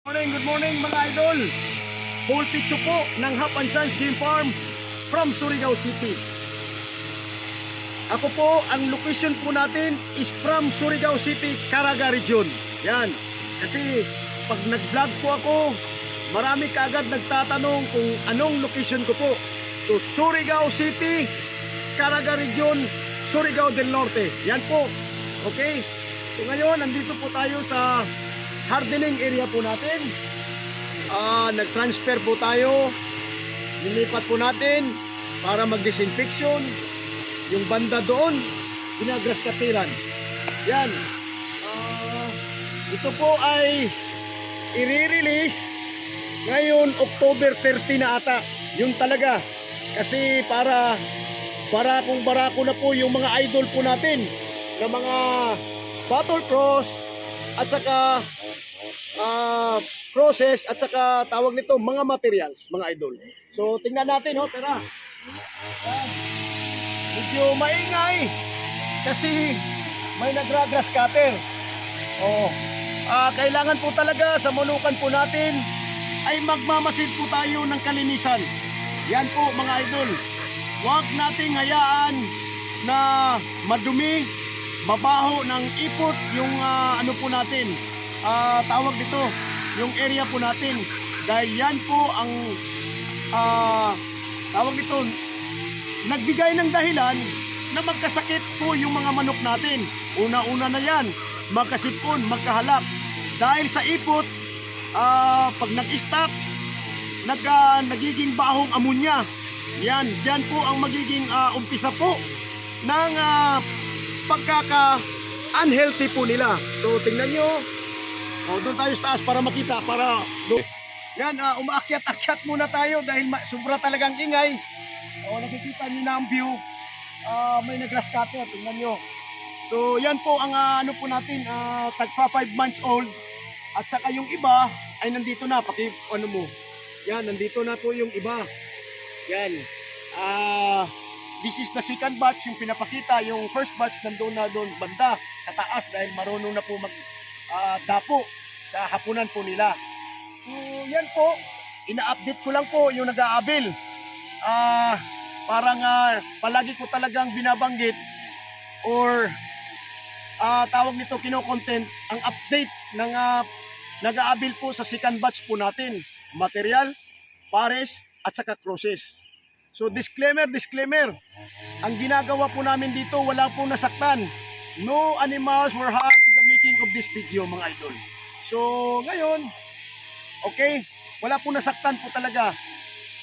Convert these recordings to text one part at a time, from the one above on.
Good morning mga idol. Full picture po ng Hap and Sons Game Farm from Surigao City. Ako po, ang location po natin is from Surigao City, Caraga Region. Yan. Kasi pag nag-vlog po ako, marami kaagad nagtatanong kung anong location ko po. So Surigao City, Caraga Region, Surigao del Norte. Yan po. Okay? So ngayon, nandito po tayo sa hardening area po natin. Nag-transfer po tayo. Nilipat po natin para mag-disinfection. Yung banda doon, ginagrass katilan. Yan. Ito po ay i-release ngayon October 30 na ata. Yung talaga. Kasi para barako na po yung mga idol po natin na mga battle cross at saka process at saka tawag nito mga materials, mga idol. So tingnan natin ho, tara. Medyo maingay kasi may nagra-grass cutter. Kailangan po talaga sa manukan po natin ay magmamasid po tayo ng kalinisan. Yan po mga idol. Huwag nating hayaan na madumi, mabaho ng ipot yung ano po natin. Tawag dito, yung area po natin. Dahil yan po ang tawag dito, nagbigay ng dahilan na magkasakit po yung mga manok natin. Una-una na yan, magkasipon, magkahalak. Dahil sa ipot, pag nag-stop, nagiging bahong amonya. Yan po ang magiging umpisa po ng pagkaka-unhealthy po nila. So tingnan nyo. Doon tayo sa taas para makita, yan, umaakyat-akyat muna tayo dahil sobra talagang ingay. Nakikita nyo na ang view. May nag-grass cutter, tingnan nyo. So yan po ang ano po natin, tagpa 5 months old. At saka yung iba ay nandito na, ano mo. Yan, nandito na po yung iba. Yan. This is the second batch, yung pinapakita. Yung first batch nandun na doon banda, kataas dahil marunong na po dapo sa hapunan po nila. So yan po, ina-update ko lang po yung nag-aabil. Parang palagi ko talagang binabanggit or tawag nito kino-content ang update ng nag-aabil po sa second batch po natin. Material, pares at saka crosses. So disclaimer, ang ginagawa po namin dito, wala pong nasaktan. No animals were harmed in the making of this video mga idol. So ngayon, okay, wala pong nasaktan po talaga.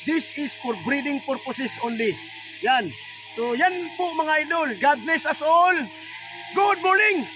This is for breeding purposes only. Yan. So yan po mga idol. God bless us all. Good morning!